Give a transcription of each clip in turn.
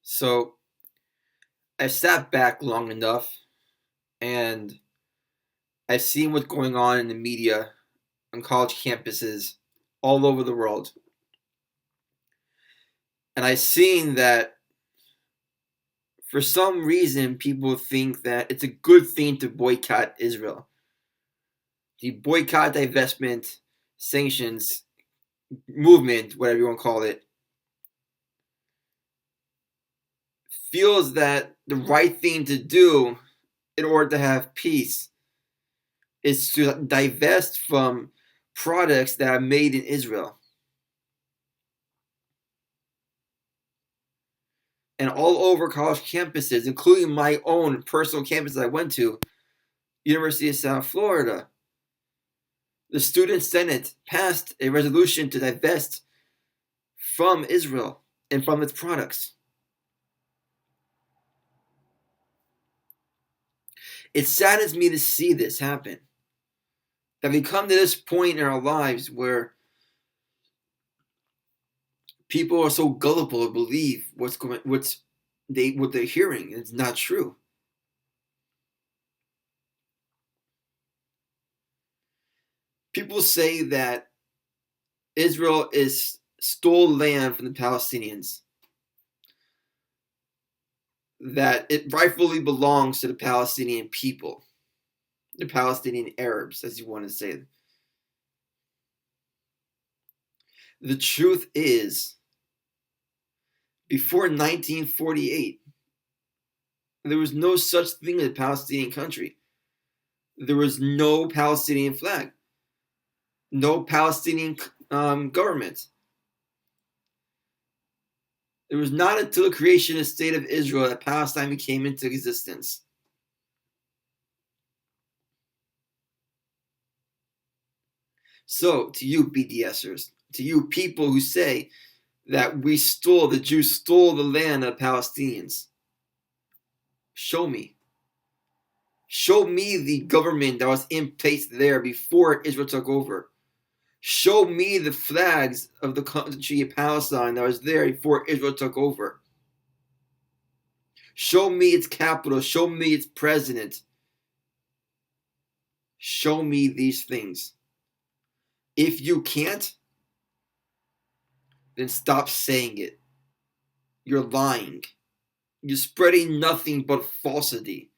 So I sat back long enough and I've seen what's going on in the media on college campuses all over the world. And I've seen that for some reason people think that it's a good thing to boycott Israel. The boycott, divestment, sanctions movement, whatever you want to call it, feels that the right thing to do in order to have peace is to divest from products that are made in Israel. And all over college campuses, including my own personal campus that I went to, University of South Florida, the Student Senate passed a resolution to divest from Israel and from its products. It saddens me to see this happen. That we come to this point in our lives where people are so gullible to believe what they're hearing, and it's not true. People say that Israel stole land from the Palestinians, that it rightfully belongs to the Palestinian people, the Palestinian Arabs, as you want to say. The truth is, before 1948, there was no such thing as a Palestinian country. There was no Palestinian flag, no Palestinian government. It was not until the creation of the State of Israel that Palestine came into existence. So, to you BDSers, to you people who say that the Jews stole the land of Palestinians, show me. Show me the government that was in place there before Israel took over. Show me the flags of the country of Palestine that was there before Israel took over. Show me its capital. Show me its president. Show me these things. If you can't, then stop saying it. You're lying. You're spreading nothing but falsity.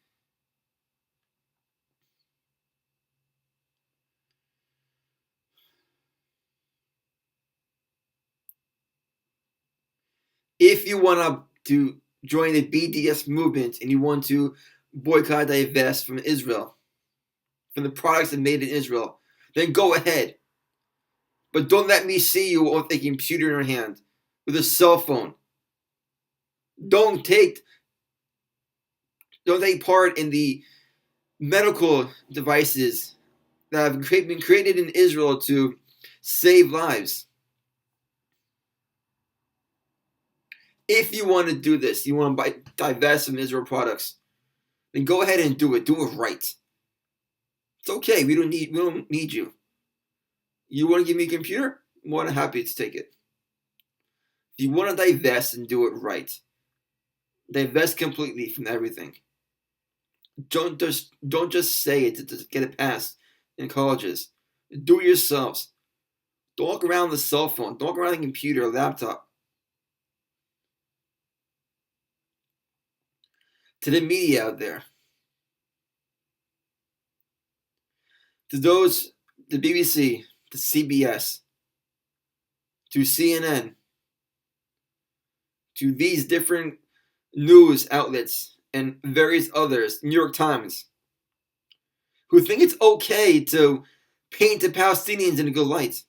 If you want to join the BDS movement and you want to boycott, divest from Israel, from the products that are made in Israel, then go ahead. But don't let me see you with a computer in your hand, with a cell phone. Don't take part in the medical devices that have been created in Israel to save lives. If you want to do this, you want to divest from Israel products, then go ahead and do it. Do it right. It's okay. We don't need you. You want to give me a computer? I'm more than happy to take it. If you want to divest and do it right, divest completely from everything. Don't just say it to get it passed in colleges. Do it yourselves. Don't walk around the cell phone. Don't walk around the computer or laptop. To the media out there, to those, the BBC, to CBS, to CNN, to these different news outlets and various others, New York Times, who think it's okay to paint the Palestinians in a good light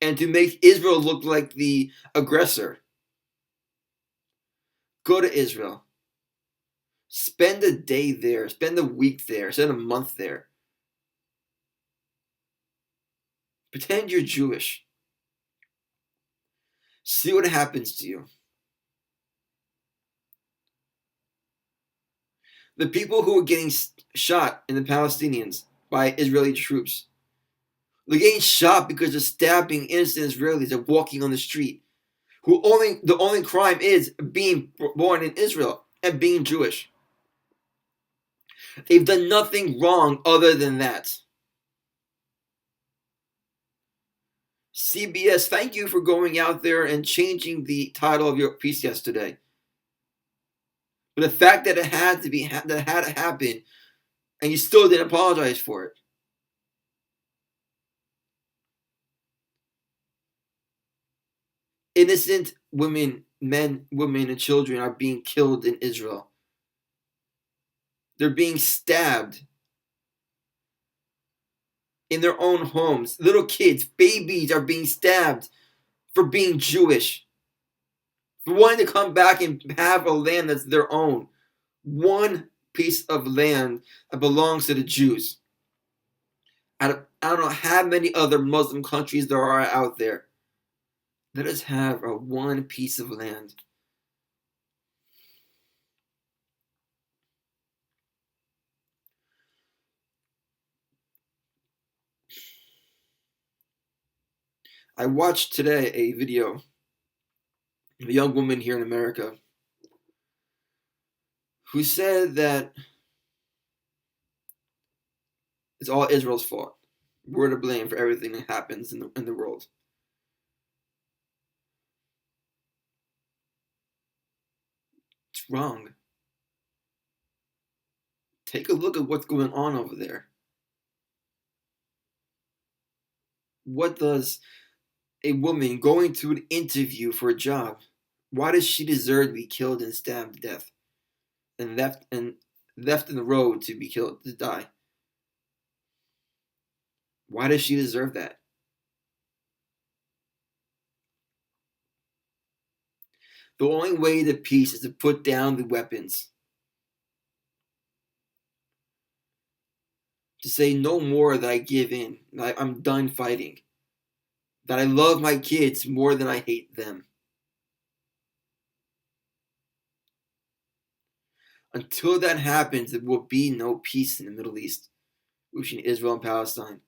and to make Israel look like the aggressor. Go to Israel. Spend a day there. Spend a week there. Spend a month there. Pretend you're Jewish. See what happens to you. The people who are getting shot in the Palestinians by Israeli troops, they're getting shot because they're stabbing innocent Israelis that are walking on the street, the only crime is being born in Israel and being Jewish. They've done nothing wrong other than that. CBS, thank you for going out there and changing the title of your piece yesterday. But the fact that it had to happen, and you still didn't apologize for it. Innocent women, men, women, and children are being killed in Israel. They're being stabbed in their own homes. Little kids, babies are being stabbed for being Jewish, for wanting to come back and have a land that's their own. One piece of land that belongs to the Jews. I don't know how many other Muslim countries there are out there. Let us have a one piece of land. I watched today a video of a young woman here in America who said that it's all Israel's fault. We're to blame for everything that happens in the world. It's wrong. Take a look at what's going on over there. What does a woman going to an interview for a job, why does she deserve to be killed and stabbed to death and left in the road to be killed, to die? Why does she deserve that? The only way to peace is to put down the weapons. To say no more, that I give in, that I'm done fighting, that I love my kids more than I hate them. Until that happens, there will be no peace in the Middle East between Israel and Palestine.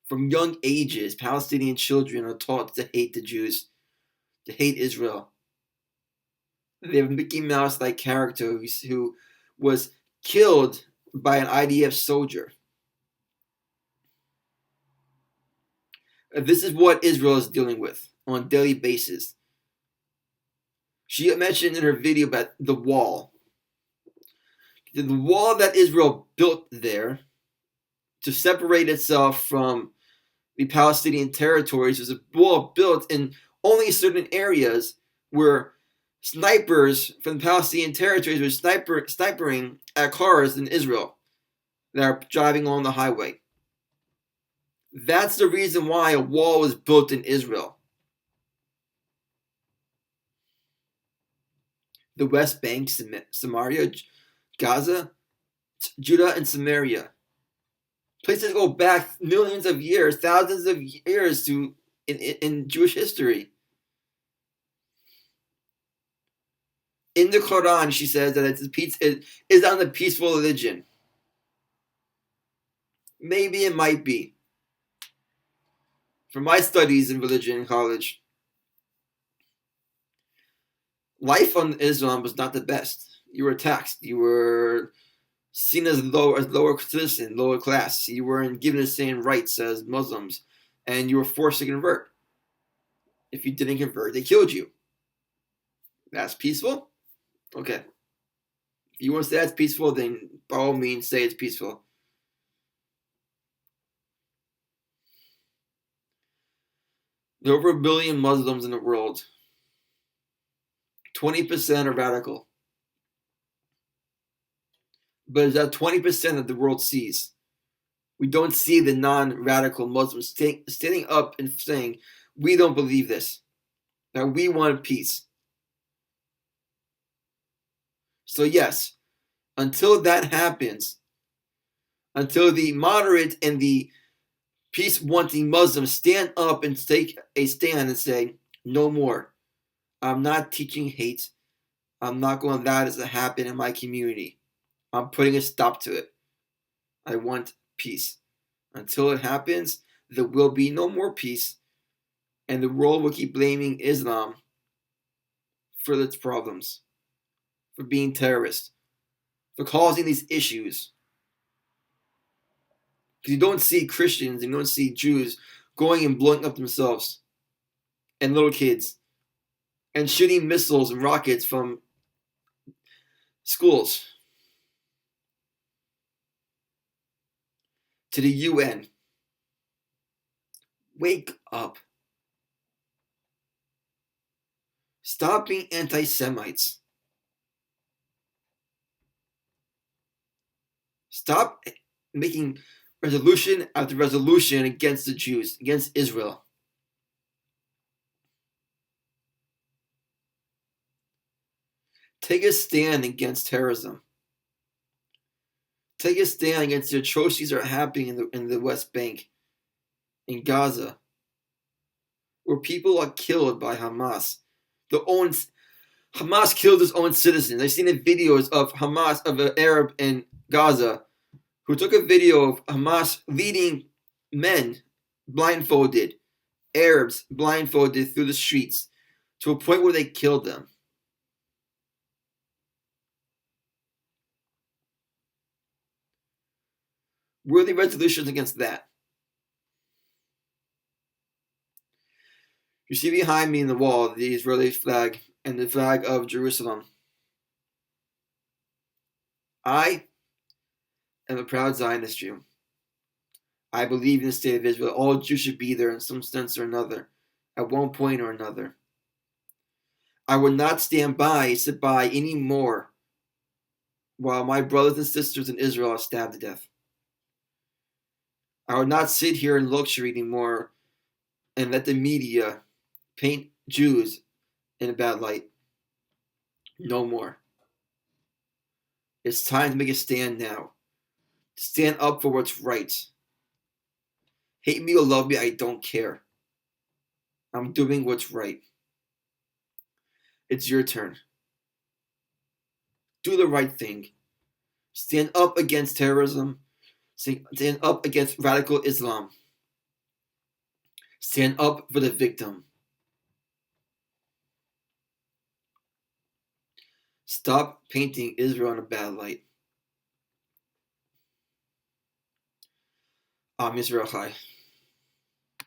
From young ages, Palestinian children are taught to hate the Jews, to hate Israel. They have a Mickey Mouse-like character who was killed by an IDF soldier. This is what Israel is dealing with on a daily basis. She mentioned in her video about the wall. The wall that Israel built there to separate itself from the Palestinian territories was a wall built in only certain areas where snipers from the Palestinian territories were snipering at cars in Israel that are driving along the highway. That's the reason why a wall was built in Israel. The West Bank, Samaria, Gaza, Judah, and Samaria. Places go back millions of years, thousands of years to in Jewish history. In the Quran, she says that it is on the peaceful religion. Maybe it might be. From my studies in religion in college, life on Islam was not the best. You were taxed. You were seen as lower citizen, lower class. You weren't given the same rights as Muslims, and you were forced to convert. If you didn't convert, they killed you. That's peaceful? Okay. If you want to say that's peaceful, then by all means say it's peaceful. There are over 1 billion Muslims in the world. 20% are radical. But it's that 20% that the world sees. We don't see the non-radical Muslims standing up and saying, we don't believe this. That we want peace. So yes, until that happens, until the moderate and the peace-wanting Muslims stand up and take a stand and say, no more. I'm not teaching hate. I'm not going to allow this to happen in my community. I'm putting a stop to it. I want peace. Until it happens, there will be no more peace. And the world will keep blaming Islam for its problems, for being terrorists, for causing these issues. Because you don't see Christians and you don't see Jews going and blowing up themselves and little kids and shooting missiles and rockets from schools to the UN. Wake up. Stop being anti-Semites. Stop making resolution after resolution against the Jews, against Israel. Take a stand against terrorism. Take a stand against the atrocities that are happening in the West Bank, in Gaza, where people are killed by Hamas. Hamas killed its own citizens. I've seen the videos of Hamas, of an Arab in Gaza, who took a video of Hamas leading men blindfolded, Arabs blindfolded through the streets to a point where they killed them. Where are the resolutions against that? You see behind me in the wall the Israeli flag and the flag of Jerusalem. I am a proud Zionist Jew. I believe in the state of Israel. All Jews should be there in some sense or another, at one point or another. I would not sit by anymore while my brothers and sisters in Israel are stabbed to death. I would not sit here in luxury anymore and let the media paint Jews in a bad light. No more. It's time to make a stand now. To stand up for what's right. Hate me or love me, I don't care. I'm doing what's right. It's your turn. Do the right thing. Stand up against terrorism. Stand up against radical Islam. Stand up for the victim. Stop painting Israel in a bad light. Am Yisrael Chai.